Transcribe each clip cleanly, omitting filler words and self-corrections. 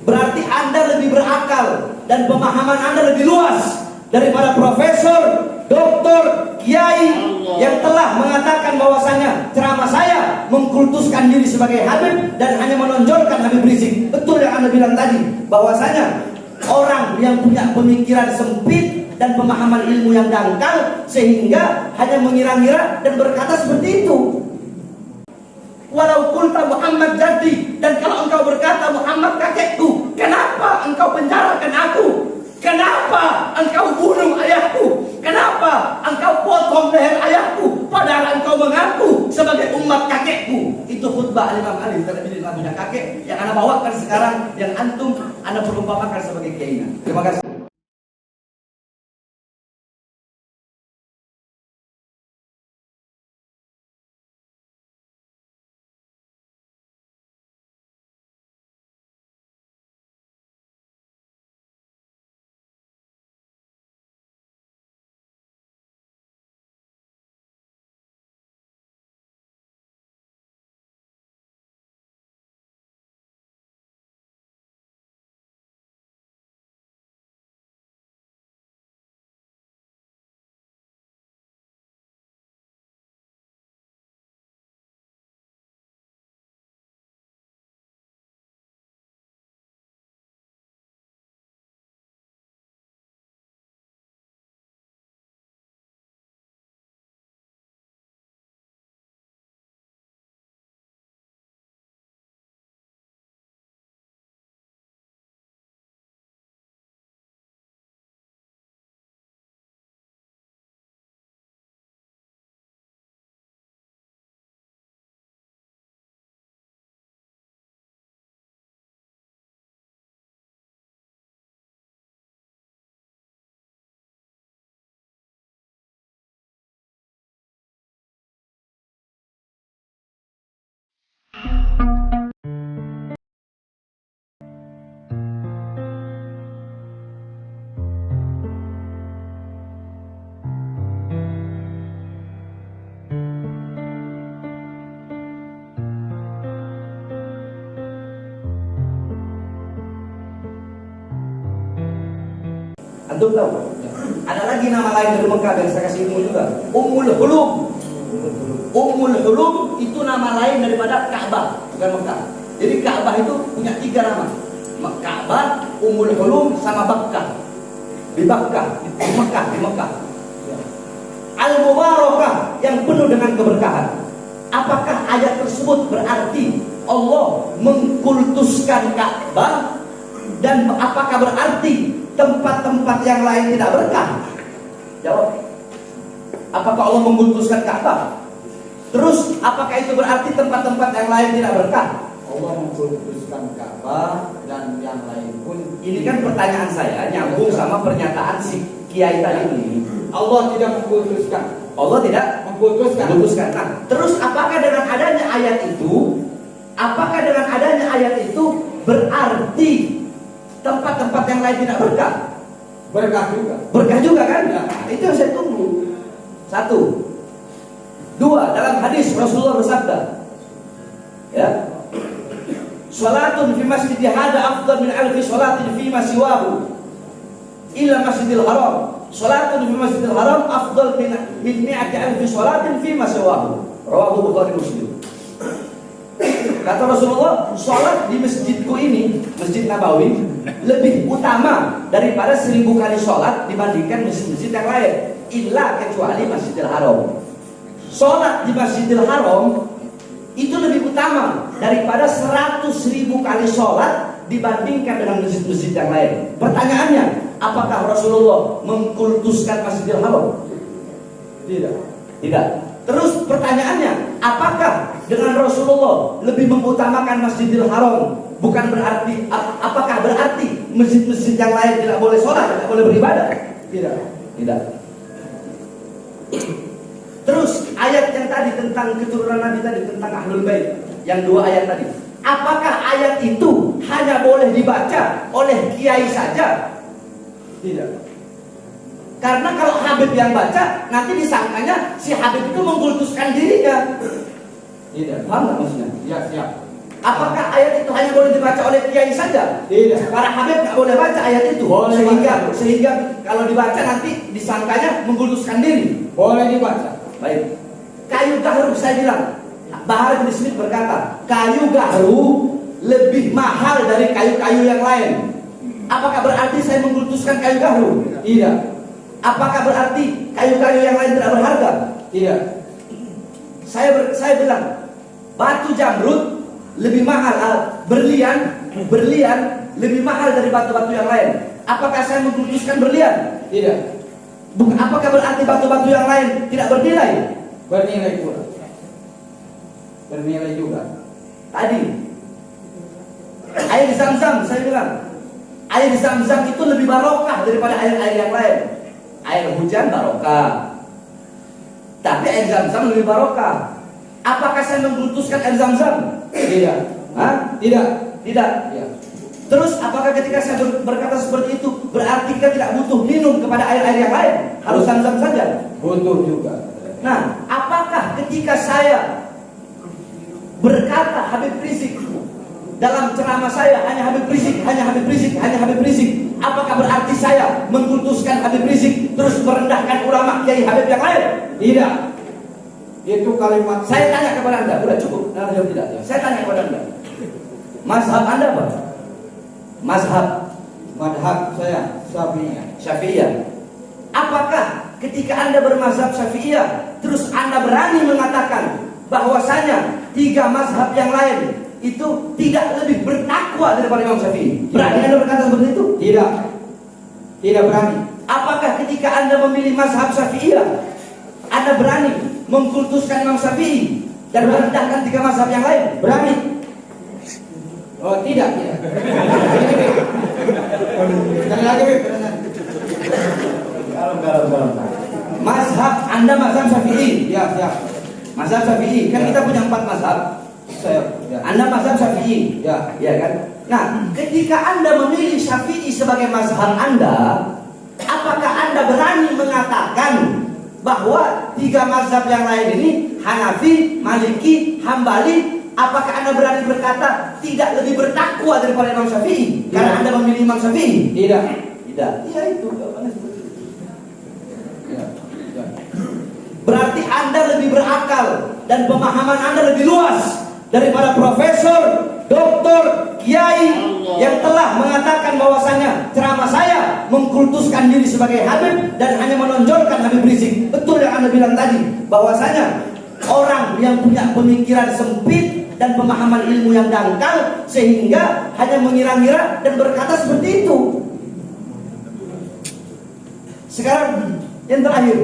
Berarti Anda lebih berakal dan pemahaman Anda lebih luas daripada profesor, doktor, kiai yang telah mengatakan bahwasanya ceramah saya mengkultuskan diri sebagai Habib dan hanya menonjolkan Habib Rizik. Betul yang Anda bilang tadi, bahwasanya orang yang punya pemikiran sempit dan pemahaman ilmu yang dangkal sehingga hanya mengira-ngira dan berkata seperti itu. Walau kulta Muhammad jadi, dan kalau engkau berkata Muhammad kakekku, kenapa engkau penjarakan aku? Kenapa engkau bunuh ayahku? Kenapa engkau potong leher ayahku? Padahal engkau mengaku sebagai umat kakekku. Itu khutbah Imam Ali terlebih punya kakek yang Anda bawakan sekarang, yang antum Anda perumpamakan sebagai kiai. Terima kasih. Antum tahu? Ada lagi nama lain dari Mekah yang saya kasih ilmu juga. Ummul Hulum. Ummul Hulum itu nama lain daripada Ka'bah, bukan Mekah. Jadi Ka'bah itu punya 3 nama. Ka'bah, Ummul Hulum, sama Bakkah. Di Bakkah, di Mekah. Al-Mubarakah, yang penuh dengan keberkahan. Apakah ayat tersebut berarti Allah mengkultuskan Ka'bah? Dan apakah berarti tempat-tempat yang lain tidak berkah? Jawab. Apakah Allah mengkultuskan Ka'bah? Terus apakah itu berarti tempat-tempat yang lain tidak berkah? Allah mengkultuskan Ka'bah dan yang lain pun. Ini kan pertanyaan saya nyambung sama pernyataan si kiai tadi ini. Allah tidak mengkultuskan. Allah tidak mengkultuskan. Nah, terus apakah dengan adanya ayat itu? Apakah dengan adanya ayat itu berarti tempat-tempat yang lain tidak berkah? Berkah juga. Berkah juga kan? Nah, itu yang saya tunggu. 1. 2. Dalam hadis Rasulullah bersabda, ya, salatun fi masjid hada afdal min alfi salatin fi ma siwahu illa masjidil haram. Salatun fi masjidil haram afdal min mi'ati alfi salatin fi ma siwahu. Rawahu Bukhari Muslim. Kata Rasulullah, sholat di masjidku ini, Masjid Nabawi, lebih utama daripada 1000 kali sholat dibandingkan masjid-masjid yang lain, illa kecuali Masjidil Haram. Sholat di Masjidil Haram itu lebih utama daripada 100.000 kali sholat dibandingkan dengan masjid-masjid yang lain. Pertanyaannya, apakah Rasulullah mengkultuskan Masjidil Haram? Tidak. Terus pertanyaannya, apakah dengan Rasulullah lebih mengutamakan Masjidil Haram? Bukan berarti, apakah berarti masjid-masjid yang lain tidak boleh sholat, tidak boleh beribadah? Tidak. Terus ayat yang tadi tentang keturunan Nabi tadi, tentang Ahlul Bait, yang 2 ayat tadi, apakah ayat itu hanya boleh dibaca oleh kiai saja? Tidak. Karena kalau Habib yang baca, nanti disangkanya si Habib itu mengkultuskan dirinya. Tidak. Paham nggak maksudnya? Ya, siap. Apakah ayat itu hanya boleh dibaca oleh kiai saja? Tidak. Para habib nggak boleh baca ayat itu. Boleh Sehingga kalau dibaca nanti disangkanya mengkultuskan diri. Boleh dibaca. Baik. Kayu gahru saya bilang. Bahar bin Smith berkata, kayu gahru lebih mahal dari kayu-kayu yang lain. Apakah berarti saya mengkultuskan kayu gahru? Tidak. Apakah berarti kayu-kayu yang lain tidak berharga? Tidak. Saya bilang batu jamrud lebih mahal, berlian lebih mahal dari batu-batu yang lain. Apakah saya mengkultuskan berlian? Tidak. Apakah berarti batu-batu yang lain tidak bernilai? Bernilai pula. Bernilai juga. Tadi air Zam-Zam, saya bilang air Zam-Zam itu lebih barokah daripada air-air yang lain. Air hujan barokah, tapi air Zam-Zam lebih barokah. Apakah saya mengkultuskan air Zam-Zam? Tidak. Hah? Tidak. Tidak. Ya. Terus apakah ketika saya berkata seperti itu berarti kita tidak butuh minum kepada air-air yang lain? Harus Zam-Zam saja? Butuh juga. Nah, apakah ketika saya berkata Habib Rizik dalam ceramah saya hanya Habib Rizik, hanya Habib Rizik, hanya Habib Rizik, apakah berarti saya mengkultuskan Habib Rizik terus merendahkan ulama kiai Habib yang lain? Tidak. Itu kalimat. Saya tanya kepada Anda, udah cukup? Nah, jawab tidak. Saya tanya kepada Anda, mazhab Anda apa? Madhab saya Syafi'iyah. Syafi'iyah. Apakah ketika Anda bermazhab Syafi'iyah terus Anda berani mengatakan bahwasanya 3 mazhab yang lain itu tidak lebih bertakwa daripada Imam Syafi'i? Berani Anda berkata seperti itu? Tidak. Tidak berani. Apakah ketika Anda memilih mazhab Syafi'iyah Anda berani mengkultuskan Imam Syafi'i dan merendahkan 3 mazhab yang lain? Berani. Oh, tidak. Sekali lagi, Bib. Kalau. Mazhab Anda mazhab Syafi'i. Ya, siap. Mazhab Syafi'i. Kan kita punya 4 mazhab. Ya. Anda mazhab Syafi'i. Ya. Ya kan? Nah, ketika Anda memilih Syafi'i sebagai mazhab Anda, apakah Anda berani mengatakan bahwa 3 mazhab yang lain ini, Hanafi, Maliki, Hambali, apakah Anda berani berkata tidak lebih bertakwa daripada Imam Syafi'i? Karena Anda memilih Imam Syafi'i? Tidak. Tidak. Iya, itu jawabannya seperti itu. Ya. Ya. Berarti Anda lebih berakal dan pemahaman Anda lebih luas daripada profesor, doktor, kiai yang telah mengatakan bahwasanya ceramah saya mengkultuskan diri sebagai Habib dan hanya menonjolkan Habib Rizik. Betul yang Anda bilang tadi, bahwasanya orang yang punya pemikiran sempit dan pemahaman ilmu yang dangkal sehingga hanya mengira-ngira dan berkata seperti itu. Sekarang yang terakhir,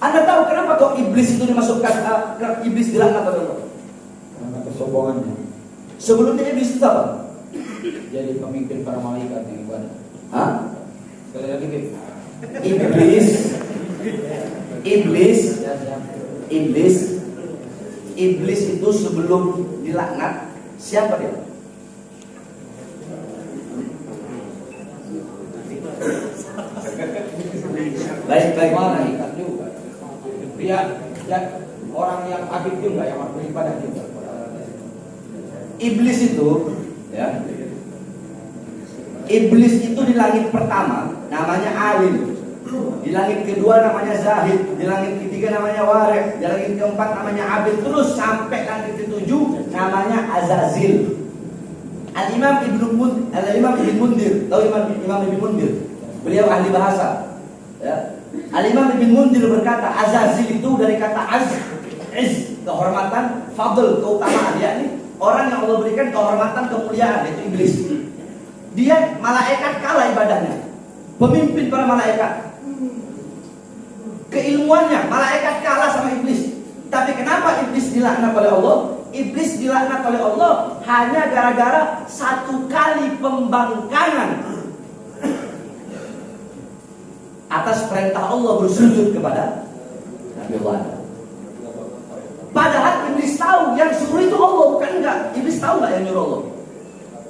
Anda tahu kenapa kok iblis itu dimasukkan, iblis dilaknat oleh Allah? Karena kesombongannya. Sebelumnya iblis itu apa? Jadi pemimpin para malaikat yang ibadah. Hah? Sekali lagi, Bib. Iblis itu sebelum dilaknat siapa dia? Baik. Malaikat juga. Ya, orang yang abid juga, yang beribadah juga. Iblis itu, ya. Iblis itu di langit pertama namanya Alim, di langit kedua namanya Zahid, di langit ketiga namanya Warih, di langit keempat namanya Abid, terus sampai langit ketujuh namanya Azazil. Al-Imam Ibn Mundir, tahu Imam Ibn Mundir? Beliau ahli bahasa. Ya. Al-Imam Ibn Mundir berkata, Azazil itu dari kata iz, kehormatan, fadl, keutamaan, yakni orang yang Allah berikan kehormatan, kemuliaan, yaitu iblis. Dia malaikat kalah ibadahnya, pemimpin para malaikat. Keilmuannya malaikat kalah sama iblis. Tapi kenapa iblis dilaknat oleh Allah? Iblis dilaknat oleh Allah hanya gara-gara 1 kali pembangkangan atas perintah Allah bersujud kepada Nabi Allah. Padahal iblis tahu yang suruh itu Allah, bukan enggak. Iblis tahu enggak yang nyuruh Allah?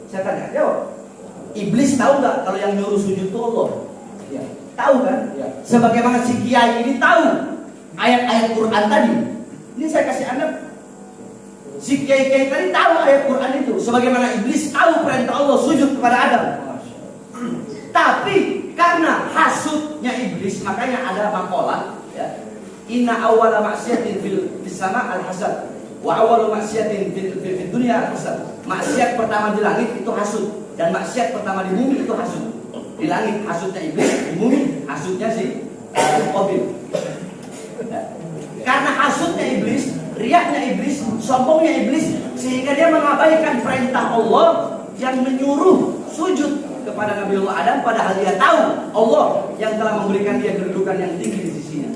Saya tanya, jawab. Iblis tahu enggak kalau yang nyuruh sujud itu Allah? Ya. Tahu kan? Ya. Sebagaimana si kiai ini tahu ayat-ayat Quran tadi. Ini saya kasih Anda Si kiai-kiai tadi tahu ayat Quran itu, sebagaimana iblis tahu perintah Allah sujud kepada Adam. Tapi karena hasudnya iblis, makanya ada makalah ya. Inna awwala maksiatin fil sama al-hasad wa awwalu maksiatin fil dunya al-hasad. Maksiat pertama di langit itu hasud, dan maksiat pertama di bumi itu hasud. Di langit hasudnya iblis, di bumi hasudnya si Qabil. Karena hasudnya iblis, riaknya iblis, sombongnya iblis, sehingga dia mengabaikan perintah Allah yang menyuruh sujud kepada Nabiullah Adam, padahal dia tahu Allah yang telah memberikan dia kedudukan yang tinggi di sisinya.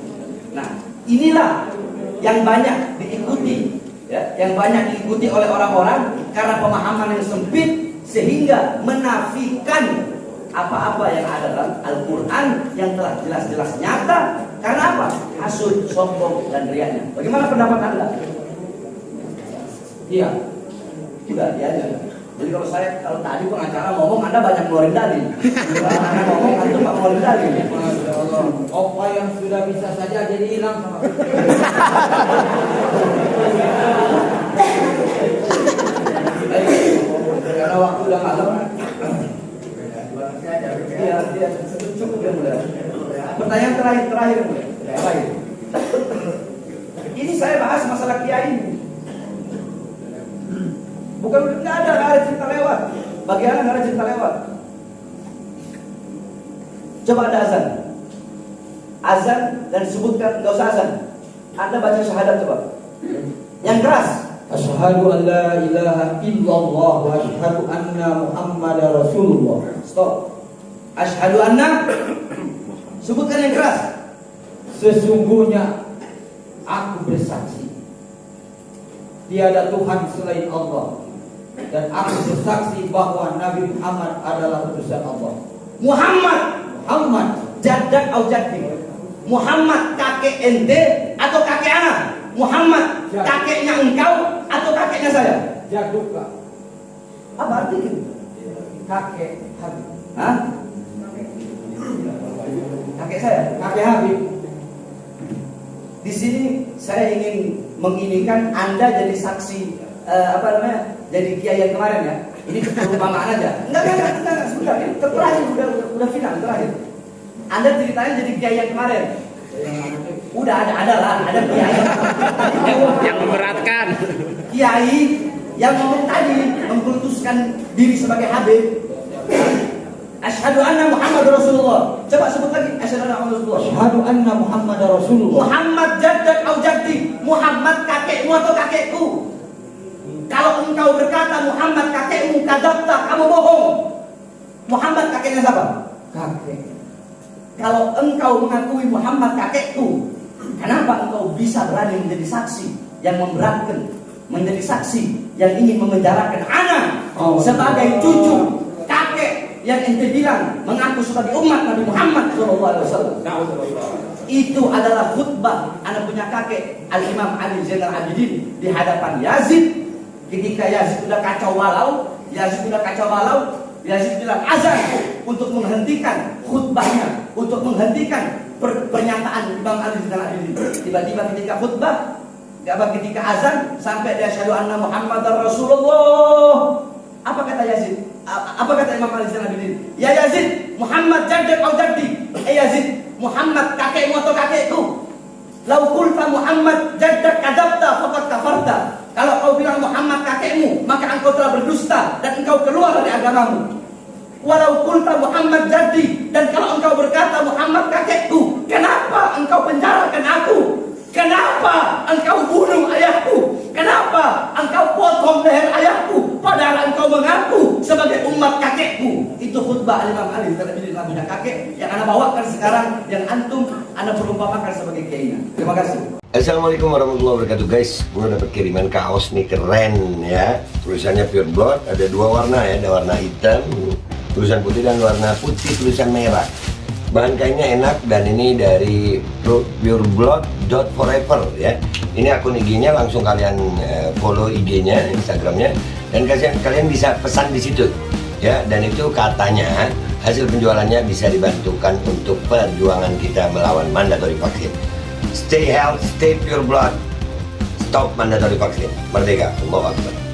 Nah, inilah yang banyak diikuti, ya, yang banyak diikuti oleh orang-orang karena pemahaman yang sempit, sehingga menafikan apa-apa yang ada dalam Al-Quran yang telah jelas-jelas nyata. Karena apa? Hasud, sombong, dan riaknya. Bagaimana pendapat Anda? Iya. Udah, dia aja. Jadi kalau tadi pengacara ngomong, Anda banyak ngeluarin dalil. Kalau Anda ngomong, Anda pak ngeluarin dalil. Masya Allah. Apa yang sudah bisa saja jadi hilang sama. Karena waktu udah malam. Iya, cukup ya mudah. Pertanyaan terakhir. Ini saya bahas masalah kiai. Bukan, nggak ada cerita lewat. Bagaimana nggak ada cerita lewat? Coba ada azan dan disebutkan, nggak usah azan. Anda baca syahadat coba. Yang keras. Asyhadu an la ilaha illallah wa asyhadu anna Muhammadar Rasulullah. Stop. Asyhadu anna. Sebutkan yang keras. Sesungguhnya aku bersaksi tiada Tuhan selain Allah, dan aku bersaksi bahwa Nabi Muhammad adalah utusan Allah. Muhammad jadak atau jaddi. Muhammad kakek ente atau kakek anak? Muhammad kakeknya engkau atau kakeknya saya? Jaduka. Apa artinya? Kakek Habib. Hah? Kakek saya? Kakek Habib. Di sini saya ingin menginginkan Anda jadi saksi jadi kiai yang kemarin ya. Ini perumpamaan aja. Enggak, sebentar. Ini terakhir, udah final terakhir. Anda ceritain jadi kiai yang kemarin. Udah ada kiai yang memberatkan. Kiai yang ngomong tadi mengkultuskan diri sebagai Habib. Asyhadu anna Muhammad Rasulullah. Coba sebut lagi. Asyhadu anna Muhammad Rasulullah. Asyhadu anna Muhammadar Rasulullah. Muhammad jaddak au jaddi. Muhammad kakekmu atau kakekku? Kalau engkau berkata Muhammad kakekmu, kadzabta, kamu bohong. Muhammad kakeknya siapa? Kakek. Kalau engkau mengakui Muhammad kakekku, kenapa engkau bisa berani menjadi saksi yang memberatkan, menjadi saksi yang ingin memenjarakan anak sebagai cucu kakek yang ente bilang mengaku sebagai umat Nabi Muhammad SAW? Itu adalah khutbah anak punya kakek Al-Imam Ali Zainal Abidin di hadapan Yazid. Ketika Yazid sudah kacau balau, Yazid bilang azan untuk menghentikan khutbahnya, untuk menghentikan pernyataan Imam Ali Zainal Abidin. Tiba-tiba ketika khutbah, ketika azan sampai dia asyhadu anna Muhammadar Rasulullah. Apa kata Yazid? Apa kata Imam Ali Zainal Abidin? Ya Yazid, Muhammad jaddak au jaddi. Yazid, Muhammad kakekmu atau kakekku? Lau qulta Muhammad jaddak kadzabta faqad kafarta. Kalau kau bilang Muhammad kakekmu, maka engkau telah berdusta dan engkau keluar dari agamamu. Walau qulta Muhammad jaddi, dan kalau engkau berkata Muhammad kakekku, kenapa engkau penjarakan aku? Kenapa engkau bunuh ayahku? Kenapa engkau potong leher ayahku? Padahal engkau mengaku sebagai umat kakekku. Itu khutbah Imam Ali Zainal Abidin punya kakek yang Anda bawakan sekarang, yang antum Anda perumpamakan sebagai kiainya. Terima kasih. Assalamualaikum warahmatullahi wabarakatuh guys. Gue dapat kiriman kaos nih, keren ya. Tulisannya Pure Blood, ada dua warna ya, ada warna hitam tulisan putih dan warna putih tulisan merah. Bahan kainnya enak dan ini dari pureblood.forever ya. Ini akun IG-nya, langsung kalian follow IG-nya, Instagram-nya, dan kalian bisa pesan di situ ya. Dan itu katanya hasil penjualannya bisa dibantukan untuk perjuangan kita melawan mandatory vaksin. Stay healthy, stay pure blood. Stop Stop mandatory vaksin. Merdeka, Allahu Akbar.